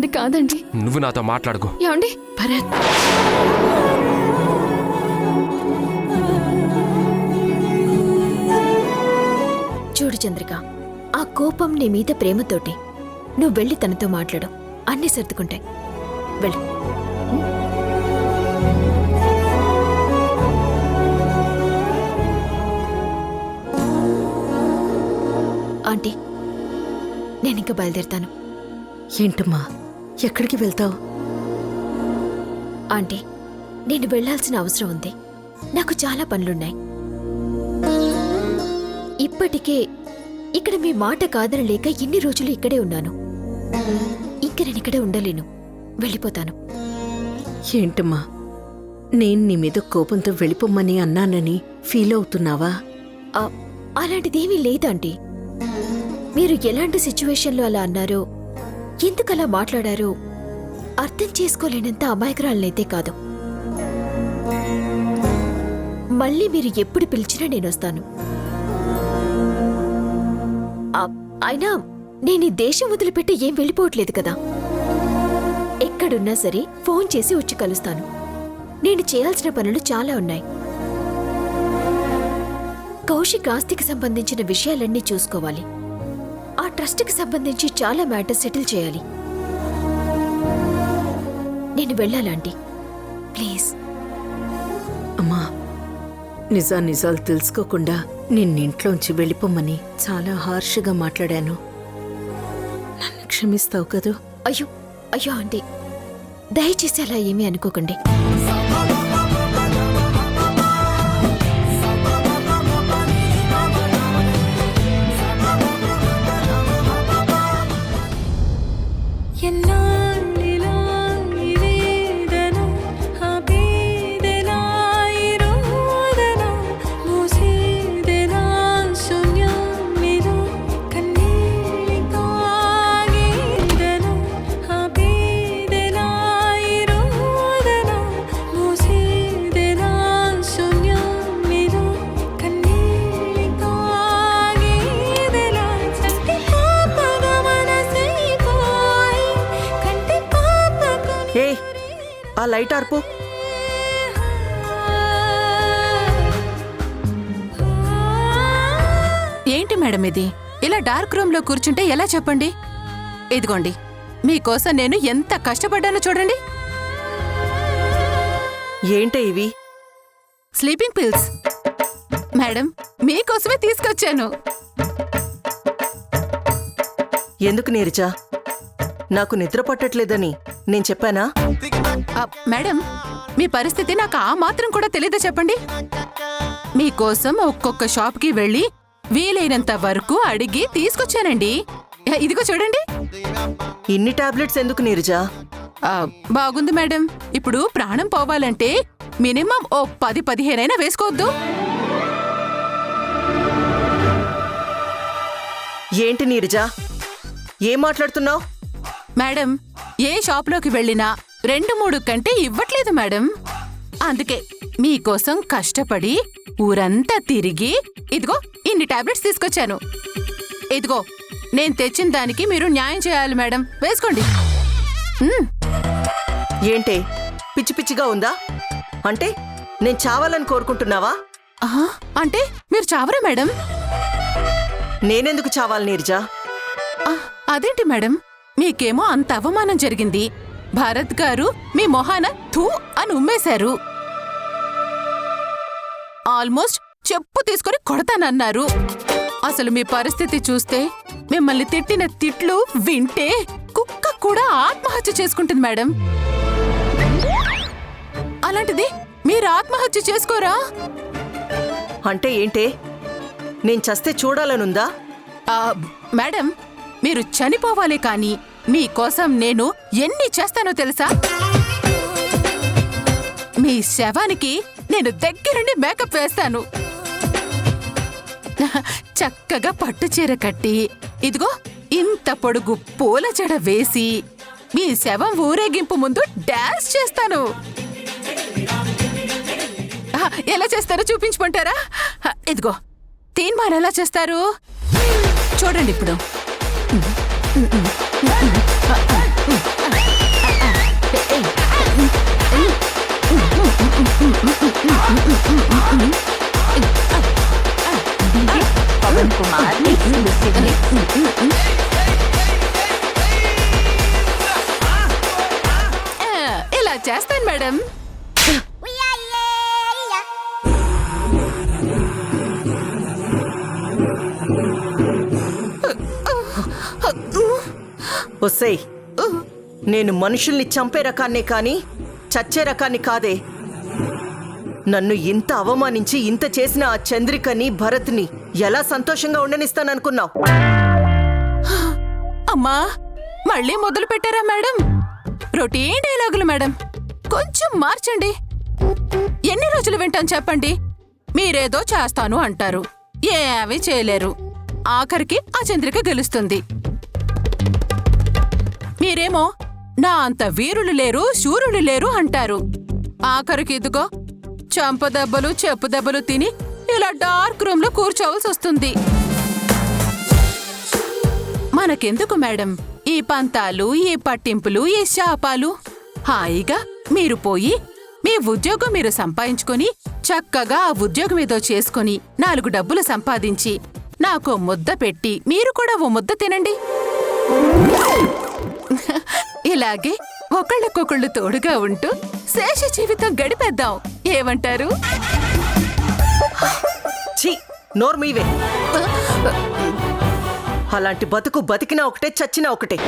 అది కాదండి. నువ్వు నాతో మాట్లాడుకో. ఏమండి? భరత్, చూడు చంద్రిక, ఆ కోపం నీ మీద ప్రేమతోటి. నువ్వు వెళ్ళి తనతో మాట్లాడు, అన్నీ సర్దుకుంటాయి. వెళ్ళు. ఆంటీ, నేనింక బయలుదేరుతాను. ఏంటమ్మా, ఎక్కడికి వెళ్తావు? ఆంటీ, నేను వెళ్లాల్సిన అవసరం ఉంది. నాకు చాలా పనులున్నాయి. ఇప్పటికే ఇక్కడ మీ మాట కాదనలేక ఇన్ని రోజులు ఇక్కడే ఉన్నాను. ఇంక నేనిక్కడే ఉండలేను, వెళ్ళిపోతాను. ఏంటమ్మా, నేను నీ మీద కోపంతో వెళ్ళిపోమ్మని అన్నానని ఫీల్ అవుతున్నావా? అలాంటిదేమీ లేదంటీ. మీరు ఎలాంటి సిచ్యువేషన్లో అలా అన్నారో, ఎందుకలా మాట్లాడారో అర్థం చేసుకోలేనంత అమాయకురాలనైతే కాదు. మళ్ళీ మీరు ఎప్పుడు పిలిచినా నేనొస్తాను. అయినా నేను ఈ దేశం వదిలిపెట్టి ఏం వెళ్ళిపోవట్లేదు కదా. ఎక్కడున్నా సరే ఫోన్ చేసి వచ్చి కలుస్తాను. నేను చేయాల్సిన పనులు చాలా ఉన్నాయి. కౌశిక్ ఆస్తికి సంబంధించిన విషయాలన్నీ చూసుకోవాలి. ఆ ట్రస్ట్కి సంబంధించి చాలా మ్యాటర్స్ సెటిల్ చేయాలి. నేను వెళ్ళాలంటీ, ప్లీజ్. అమ్మా, నిజాలు తెలుసుకోకుండా నిన్నింట్లోంచి వెళ్ళిపోమ్మని చాలా హార్ష్గా మాట్లాడాను. నన్ను క్షమిస్తావు కదూ? అయ్యో అయ్యో ఆంటీ, దయచేసి అలా ఏమీ అనుకోకండి. ఆ లైట్ ఆర్పు. ఏంటి మేడం ఇది? ఇలా డార్క్ రూమ్ లో కూర్చుంటే ఎలా చెప్పండి? ఇదిగోండి, మీకోసం నేను ఎంత కష్టపడ్డానో చూడండి. ఏంటే ఇవి? స్లీపింగ్ పిల్స్ మేడం, మీకోసమే తీసుకొచ్చాను. ఎందుకు నీరజా? నాకు నిద్ర పట్టట్లేదని నేను చెప్పానా? మేడం, మీ పరిస్థితి నాకు ఆ మాత్రం కూడా తెలీదా చెప్పండి? మీకోసం ఒక్కొక్క షాప్కి వెళ్ళి వీలైనంత వరకు అడిగి తీసుకొచ్చానండి. ఇదిగో చూడండి. ఇన్ని టాబ్లెట్స్ ఎందుకు నీరజా? బాగుంది మేడం. ఇప్పుడు ప్రాణం పోవాలంటే మినిమం ఓ 10-15 అయినా వేసుకోవద్దు. ఏంటి నీరజా, ఏం మాట్లాడుతున్నావు? మేడం, ఏ షాప్లోకి వెళ్ళినా 2-3 కంటే ఇవ్వట్లేదు మేడం. అందుకే మీకోసం కష్టపడి ఊరంతా తిరిగి ఇదిగో ఇన్ని టాబ్లెట్స్ తీసుకొచ్చాను. ఇదిగో, నేను తెచ్చిన దానికి మీరు న్యాయం చేయాలి మేడం. వేసుకోండి. ఏంటే, పిచ్చి పిచ్చిగా ఉందా? అంటే నేను చావాలని కోరుకుంటున్నావా? అంటే మీరు చావరా మేడం? నేనెందుకు చావాలి నీరజా? అదేంటి మేడం, మీకేమో అంత అవమానం జరిగింది. భారత్ గారు మీ మొహాన థూ అని ఉమ్మేశారు. ఆల్మోస్ట్ చెప్పు తీసుకొని కొడతానన్నారు. అసలు మీ పరిస్థితి చూస్తే, మిమ్మల్ని తిట్టిన తిట్లు వింటే కుక్క కూడా ఆత్మహత్య చేసుకుంటుంది మేడం. అలాంటిది మీరు ఆత్మహత్య చేసుకోరా? అంటే ఏంటే, నేను చస్తే చూడాలనుందా? మేడం, మీరు చనిపోవాలి కానీ మీకోసం నేను ఎన్ని చేస్తానో తెలుసా? మీ శవానికి నేను దగ్గరుండి మేకప్ వేస్తాను. చక్కగా పట్టుచీర కట్టి ఇదిగో ఇంత పొడుగు పూల జడ వేసి మీ శవం ఊరేగింపు ముందు డాన్స్ చేస్తాను. ఎలా చేస్తారో చూపించమంటారా? ఇదిగో తీన్మార్ ఎలా చేస్తారు చూడండి ఇప్పుడు. పవన్ కుమార్ ఇలా చేస్తాను మేడం. ఒసేయ్, నేను మనుషుల్ని చంపే రకాన్నే కాని చచ్చే రకాన్ని కాదే. నన్ను ఇంత అవమానించి ఇంత చేసిన ఆ చంద్రికని భరత్ని ఎలా సంతోషంగా ఉండనిస్తాననుకున్నావు? అమ్మా, మళ్ళీ మొదలు పెట్టారా మేడం? రొటీన్ డైలాగులు మేడం, కొంచెం మార్చండి. ఎన్ని రోజులు వింటాను చెప్పండి? మీరేదో చేస్తాను అంటారు, ఏమీ చేయలేరు. ఆఖరికి ఆ చంద్రిక గెలుస్తుంది. మీరేమో నా అంత వీరులు లేరు, శూరులు లేరు అంటారు. ఆఖరికి ఇదిగో చంపదెబ్బలు చెప్పు దెబ్బలు తిని ఇలా డార్క్ రూమ్ లో కూర్చోవలసి వస్తుంది. మనకెందుకు మేడం ఈ పంతాలు, ఈ పట్టింపులు, ఈ శాపాలు? హాయిగా మీరు పోయి మీ ఉద్యోగం మీరు సంపాదించుకొని చక్కగా ఆ ఉద్యోగం ఏదో చేసుకుని 4 డబ్బులు సంపాదించి నాకో ముద్ద పెట్టి మీరు కూడా ఓ ముద్ద తినండి. ఇలాగే ఒకళ్ళకొకళ్ళు తోడుగా ఉంటూ శేష జీవితం గడిపేద్దాం. ఏమంటారు? ఛీ, నోర్మీవే. అలాంటి బతుకు బతికినా ఒకటే, చచ్చినా ఒకటే.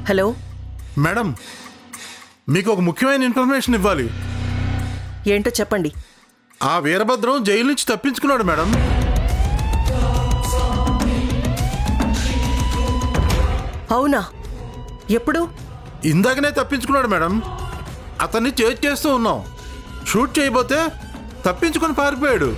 హలో మేడం, మీకు ఒక ముఖ్యమైన ఇన్ఫర్మేషన్ ఇవ్వాలి. ఏంటో చెప్పండి. ఆ వీరభద్రం జైలు నుంచి తప్పించుకున్నాడు మేడం. అవునా? ఎప్పుడు? ఇందాకనే తప్పించుకున్నాడు మేడం. అతన్ని చేస్తూ ఉన్నాం. షూట్ చేయబోతే తప్పించుకొని పారిపోయాడు.